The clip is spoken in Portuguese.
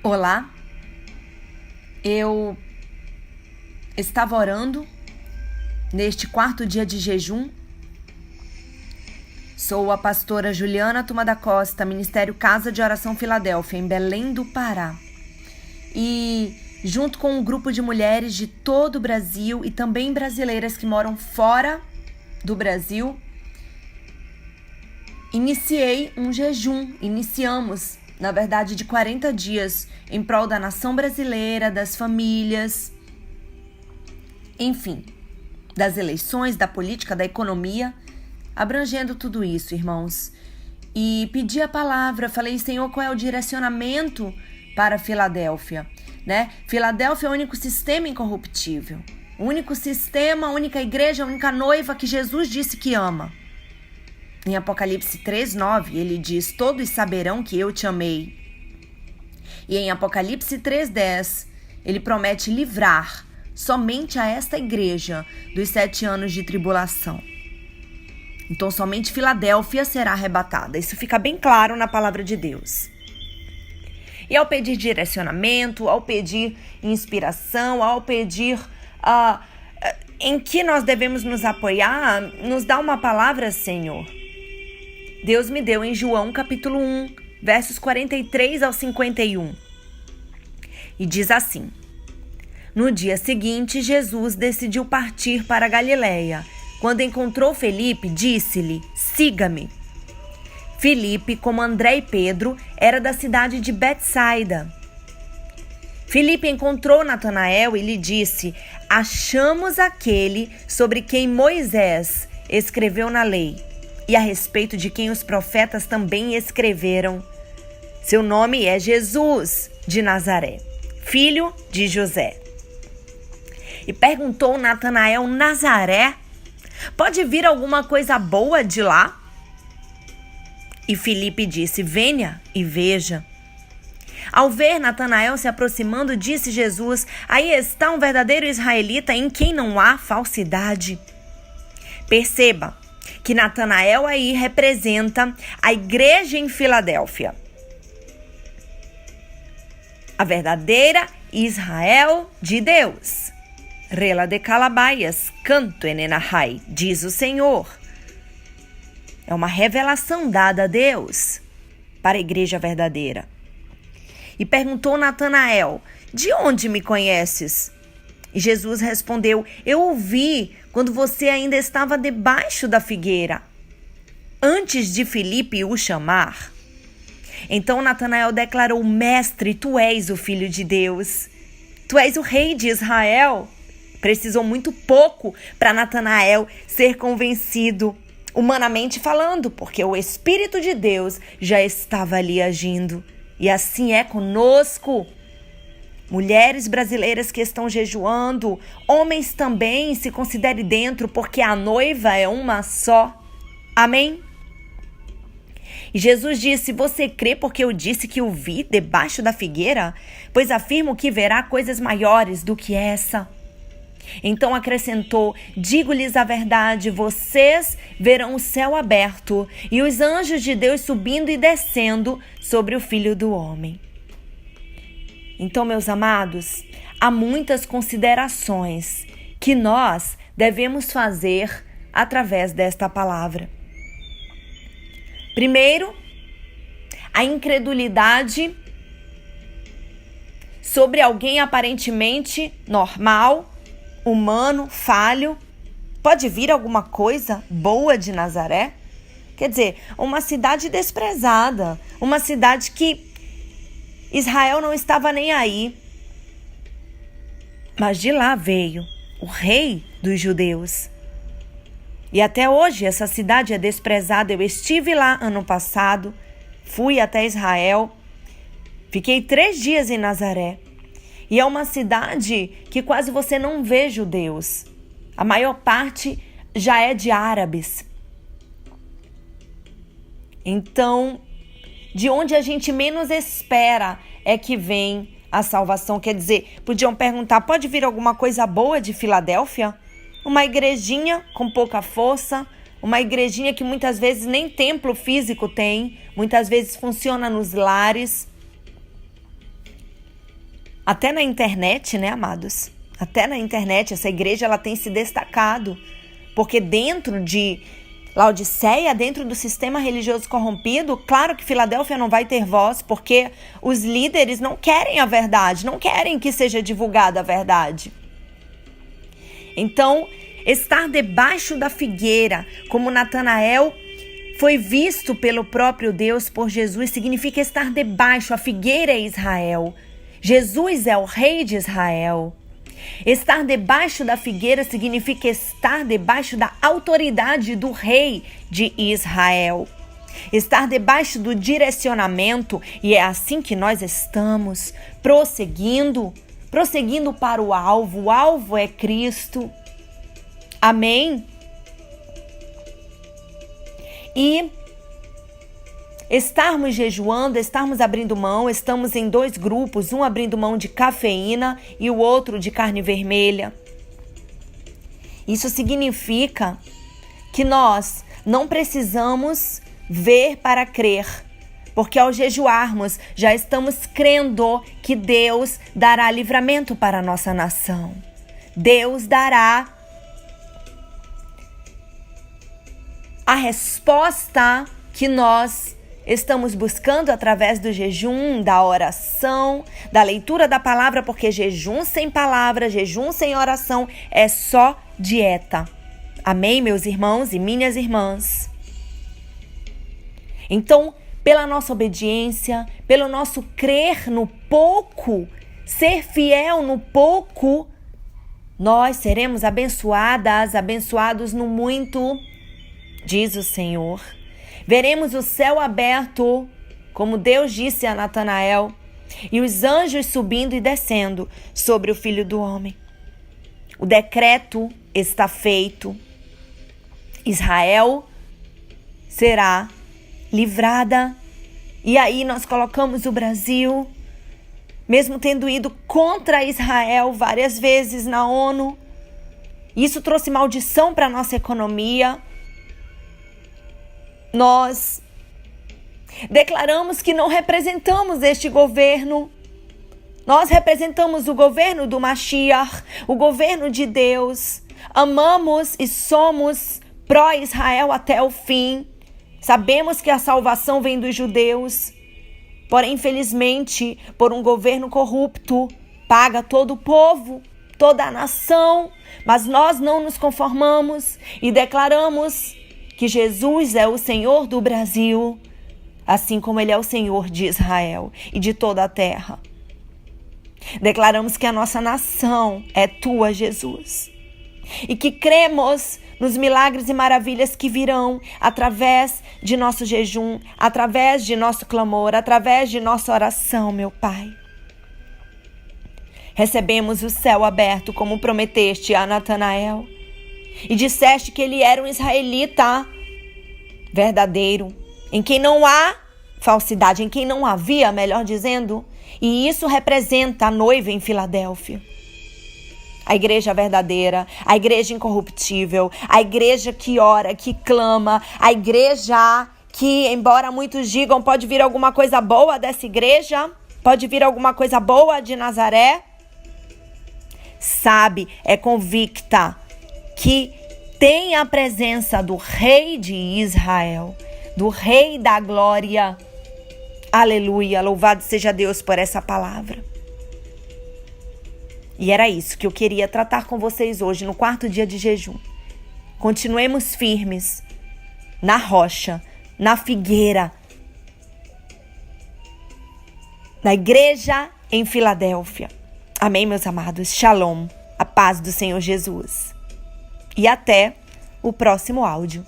Olá, eu estava orando neste 4º dia de jejum. Sou a pastora Juliana Tuma da Costa, Ministério Casa de Oração Filadélfia, em Belém do Pará. E junto com um grupo de mulheres de todo o Brasil e também brasileiras que moram fora do Brasil, iniciamos, na verdade, de 40 dias em prol da nação brasileira, das famílias, enfim, das eleições, da política, da economia, abrangendo tudo isso, irmãos. E pedi a palavra, falei, Senhor, qual é o direcionamento para Filadélfia, né? Filadélfia é o único sistema incorruptível, o único sistema, a única igreja, a única noiva que Jesus disse que ama. Em Apocalipse 3:9, ele diz, todos saberão que eu te amei. E em Apocalipse 3:10, ele promete livrar somente a esta igreja dos 7 anos de tribulação. Então, somente Filadélfia será arrebatada. Isso fica bem claro na palavra de Deus. E ao pedir direcionamento, ao pedir inspiração, ao pedir em que nós devemos nos apoiar, nos dá uma palavra, Senhor. Deus me deu em João capítulo 1, versos 43 ao 51. E diz assim: No dia seguinte, Jesus decidiu partir para a Galileia. Quando encontrou Felipe, disse-lhe, siga-me. Felipe, como André e Pedro, era da cidade de Betsaida. Felipe encontrou Natanael e lhe disse, achamos aquele sobre quem Moisés escreveu na lei e a respeito de quem os profetas também escreveram. Seu nome é Jesus de Nazaré, filho de José. E perguntou Natanael, Nazaré? Pode vir alguma coisa boa de lá? E Felipe disse, venha e veja. Ao ver Natanael se aproximando, disse Jesus, aí está um verdadeiro israelita em quem não há falsidade. Perceba que Natanael aí representa a igreja em Filadélfia. A verdadeira Israel de Deus. Rela de calabaias, canto enenahai, diz o Senhor. É uma revelação dada a Deus para a igreja verdadeira. E perguntou Natanael, de onde me conheces? E Jesus respondeu, eu ouvi quando você ainda estava debaixo da figueira, antes de Filipe o chamar. Então Natanael declarou, mestre, tu és o Filho de Deus, tu és o rei de Israel. Precisou muito pouco para Natanael ser convencido, humanamente falando, porque o Espírito de Deus já estava ali agindo. E assim é conosco. Mulheres brasileiras que estão jejuando, homens também, se considere dentro, porque a noiva é uma só. Amém? E Jesus disse, você crê porque eu disse que o vi debaixo da figueira? Pois afirmo que verá coisas maiores do que essa. Então acrescentou, digo-lhes a verdade, vocês verão o céu aberto e os anjos de Deus subindo e descendo sobre o Filho do Homem. Então, meus amados, há muitas considerações que nós devemos fazer através desta palavra. Primeiro, a incredulidade sobre alguém aparentemente normal, humano, falho. Pode vir alguma coisa boa de Nazaré? Quer dizer, uma cidade desprezada, uma cidade que Israel não estava nem aí. Mas de lá veio o rei dos judeus. E até hoje essa cidade é desprezada. Eu estive lá ano passado, fui até Israel, fiquei 3 dias em Nazaré. E é uma cidade que quase você não vê judeus. A maior parte já é de árabes. Então, de onde a gente menos espera é que vem a salvação. Quer dizer, podiam perguntar, pode vir alguma coisa boa de Filadélfia? Uma igrejinha com pouca força, uma igrejinha que muitas vezes nem templo físico tem, muitas vezes funciona nos lares. Até na internet, né, amados? Até na internet, essa igreja ela tem se destacado, porque dentro de Laodiceia, dentro do sistema religioso corrompido, claro que Filadélfia não vai ter voz, porque os líderes não querem a verdade, não querem que seja divulgada a verdade. Então, estar debaixo da figueira, como Natanael foi visto pelo próprio Deus, por Jesus, significa estar debaixo. A figueira é Israel. Jesus é o rei de Israel. Estar debaixo da figueira significa estar debaixo da autoridade do rei de Israel. Estar debaixo do direcionamento, e é assim que nós estamos, prosseguindo para o alvo. O alvo é Cristo. Amém? E estarmos jejuando, estarmos abrindo mão, estamos em 2 grupos, um abrindo mão de cafeína e o outro de carne vermelha. Isso significa que nós não precisamos ver para crer, porque ao jejuarmos já estamos crendo que Deus dará livramento para a nossa nação. Deus dará a resposta que nós estamos buscando através do jejum, da oração, da leitura da palavra, porque jejum sem palavra, jejum sem oração é só dieta. Amém, meus irmãos e minhas irmãs? Então, pela nossa obediência, pelo nosso crer no pouco, ser fiel no pouco, nós seremos abençoados no muito, diz o Senhor. Veremos o céu aberto, como Deus disse a Natanael, e os anjos subindo e descendo sobre o Filho do Homem. O decreto está feito. Israel será livrada. E aí nós colocamos o Brasil, mesmo tendo ido contra Israel várias vezes na ONU. Isso trouxe maldição para a nossa economia. Nós declaramos que não representamos este governo. Nós representamos o governo do Mashiach, o governo de Deus. Amamos e somos pró-Israel até o fim. Sabemos que a salvação vem dos judeus. Porém, infelizmente, por um governo corrupto, paga todo o povo, toda a nação. Mas nós não nos conformamos e declaramos que Jesus é o Senhor do Brasil, assim como Ele é o Senhor de Israel e de toda a terra. Declaramos que a nossa nação é Tua, Jesus, e que cremos nos milagres e maravilhas que virão através de nosso jejum, através de nosso clamor, através de nossa oração, meu Pai. Recebemos o céu aberto, como prometeste a Natanael. E disseste que ele era um israelita verdadeiro, em quem não há falsidade, em quem não havia, melhor dizendo. E isso representa a noiva em Filadélfia. A igreja verdadeira, a igreja incorruptível, a igreja que ora, que clama, a igreja que, embora muitos digam, pode vir alguma coisa boa dessa igreja, pode vir alguma coisa boa de Nazaré. Sabe, é convicta que tem a presença do Rei de Israel, do Rei da Glória. Aleluia, louvado seja Deus por essa palavra. E era isso que eu queria tratar com vocês hoje, no 4º dia de jejum. Continuemos firmes na rocha, na figueira, na igreja em Filadélfia. Amém, meus amados? Shalom, a paz do Senhor Jesus. E até o próximo áudio.